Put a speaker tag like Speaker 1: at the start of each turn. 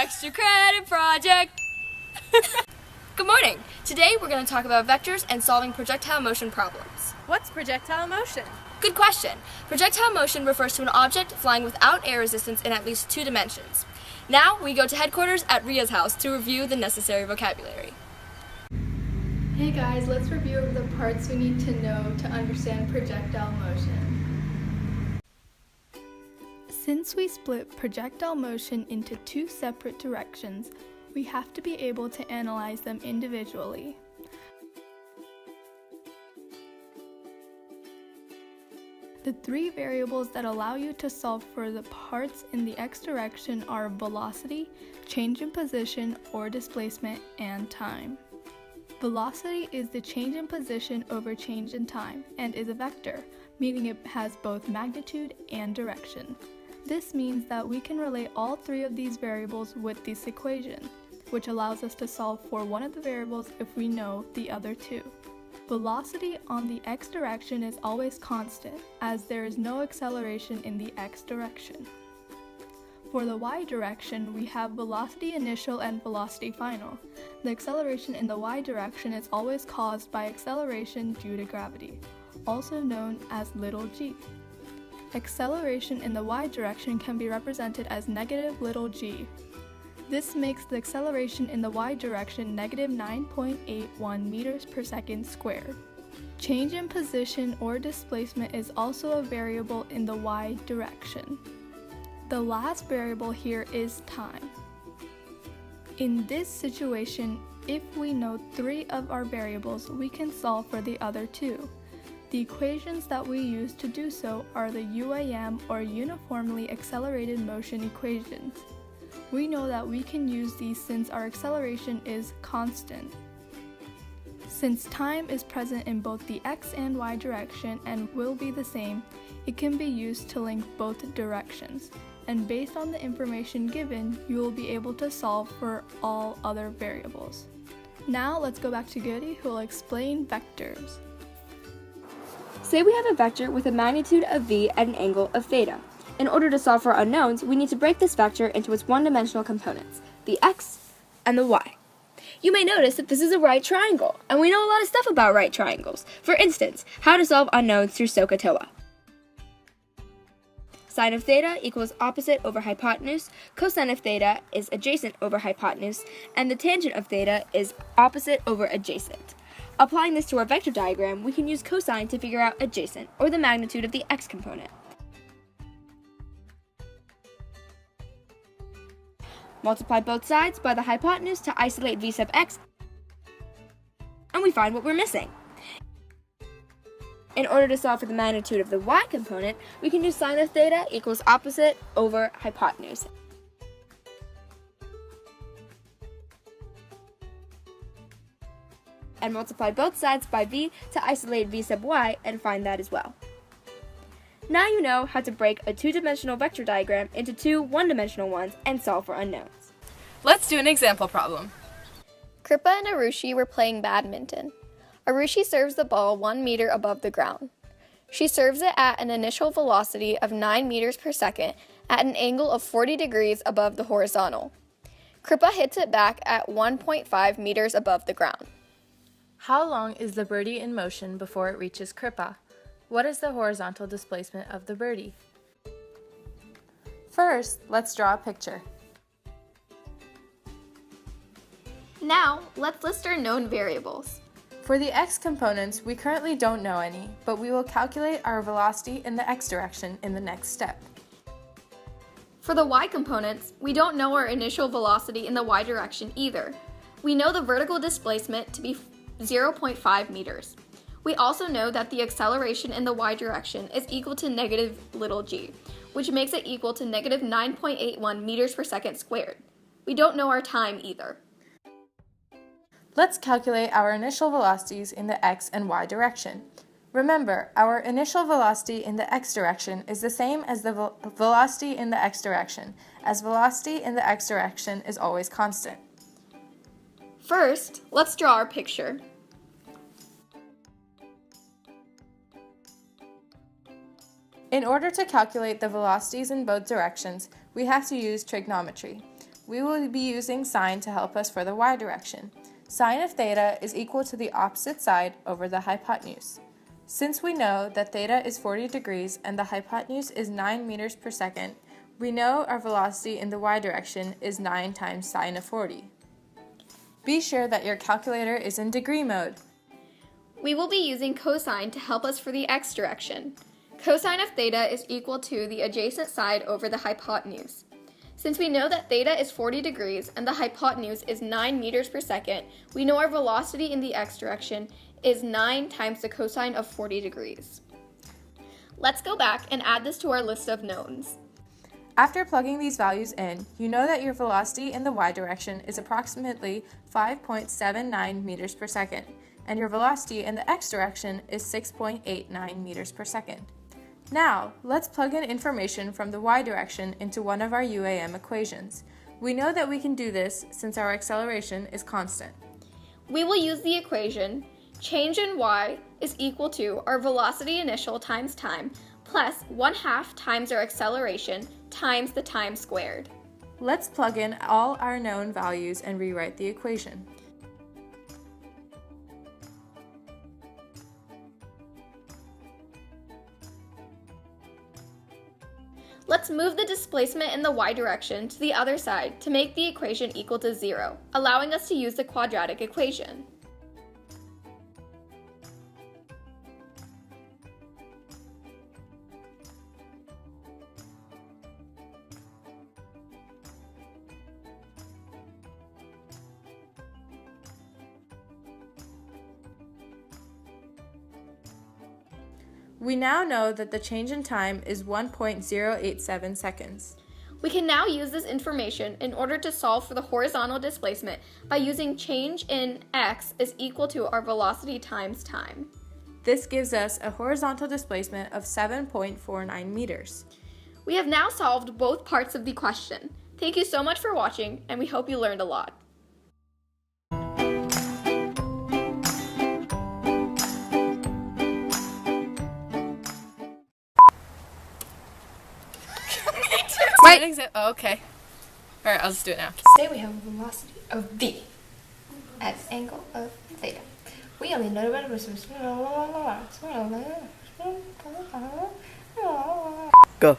Speaker 1: extra credit project. Good morning. Today we're going to talk about vectors and solving projectile motion problems.
Speaker 2: What's projectile motion?
Speaker 1: Good question. Projectile motion refers to an object flying without air resistance in at least 2 dimensions. Now we go to headquarters at Rhea's house to review the necessary vocabulary.
Speaker 3: Hey guys, let's review the parts we need to know to understand projectile motion. Since we split projectile motion into 2 separate directions, we have to be able to analyze them individually. The 3 variables that allow you to solve for the parts in the x direction are velocity, change in position or displacement, and time. Velocity is the change in position over change in time and is a vector, meaning it has both magnitude and direction. This means that we can relate all 3 of these variables with this equation, which allows us to solve for one of the variables if we know the other 2. Velocity on the x direction is always constant, as there is no acceleration in the x direction. For the y direction, we have velocity initial and velocity final. The acceleration in the y direction is always caused by acceleration due to gravity, also known as little g. Acceleration in the y direction can be represented as negative little g. This makes the acceleration in the y direction negative 9.81 meters per second squared. Change in position or displacement is also a variable in the y direction. The last variable here is time. In this situation, if we know 3 of our variables, we can solve for the other 2. The equations that we use to do so are the UAM or uniformly accelerated motion equations. We know that we can use these since our acceleration is constant. Since time is present in both the x and y direction and will be the same, it can be used to link both directions. And based on the information given, you will be able to solve for all other variables. Now let's go back to Gauri, who will explain vectors.
Speaker 1: Say we have a vector with a magnitude of v at an angle of theta. In order to solve for unknowns, we need to break this vector into its one-dimensional components, the x and the y. You may notice that this is a right triangle, and we know a lot of stuff about right triangles. For instance, how to solve unknowns through SOHCAHTOA. Sine of theta equals opposite over hypotenuse, cosine of theta is adjacent over hypotenuse, and the tangent of theta is opposite over adjacent. Applying this to our vector diagram, we can use cosine to figure out adjacent, or the magnitude of the x component. Multiply both sides by the hypotenuse to isolate v sub x, and we find what we're missing. In order to solve for the magnitude of the y component, we can do sine of theta equals opposite over hypotenuse. And multiply both sides by v to isolate v sub y and find that as well. Now you know how to break a 2-dimensional vector diagram into 2 one-dimensional ones and solve for unknowns.
Speaker 2: Let's do an example problem.
Speaker 3: Kripa and Arushi were playing badminton. Arushi serves the ball 1 meter above the ground. She serves it at an initial velocity of 9 meters per second at an angle of 40 degrees above the horizontal. Kripa hits it back at 1.5 meters above the ground.
Speaker 2: How long is the birdie in motion before it reaches Kripa? What is the horizontal displacement of the birdie? First, let's draw a picture.
Speaker 3: Now, let's list our known variables.
Speaker 2: For the x components, we currently don't know any, but we will calculate our velocity in the x direction in the next step.
Speaker 3: For the y components, we don't know our initial velocity in the y direction either. We know the vertical displacement to be 0.5 meters. We also know that the acceleration in the y direction is equal to negative little g, which makes it equal to negative 9.81 meters per second squared. We don't know our time either.
Speaker 2: Let's calculate our initial velocities in the x and y direction. Remember, our initial velocity in the x direction is the same as the velocity in the x direction, as velocity in the x direction is always constant.
Speaker 3: First, let's draw our picture.
Speaker 2: In order to calculate the velocities in both directions, we have to use trigonometry. we will be using sine to help us for the y direction. Sine of theta is equal to the opposite side over the hypotenuse. Since we know that theta is 40 degrees and the hypotenuse is 9 meters per second, we know our velocity in the y direction is 9 times sine of 40. Be sure that your calculator is in degree mode.
Speaker 1: We will be using cosine to help us for the x direction. Cosine of theta is equal to the adjacent side over the hypotenuse. Since we know that theta is 40 degrees and the hypotenuse is 9 meters per second, we know our velocity in the x direction is 9 times the cosine of 40 degrees. Let's go back and add this to our list of knowns.
Speaker 2: After plugging these values in, you know that your velocity in the y direction is approximately 5.79 meters per second, and your velocity in the x direction is 6.89 meters per second. Now, let's plug in information from the y direction into one of our UAM equations. We know that we can do this since our acceleration is constant.
Speaker 1: We will use the equation change in y is equal to our velocity initial times time plus 1/2 times our acceleration times the time squared.
Speaker 2: Let's plug in all our known values and rewrite the equation.
Speaker 1: Let's move the displacement in the y direction to the other side to make the equation equal to 0, allowing us to use the quadratic equation.
Speaker 2: We now know that the change in time is 1.087 seconds.
Speaker 1: We can now use this information in order to solve for the horizontal displacement by using change in x is equal to our velocity times time.
Speaker 2: This gives us a horizontal displacement of 7.49 meters.
Speaker 1: We have now solved both parts of the question. Thank you so much for watching, and we hope you learned a lot.
Speaker 2: Wait. Oh, okay. All right, I'll just do it now.
Speaker 4: Say we have a velocity of v at an angle of theta. We only know about
Speaker 5: Go.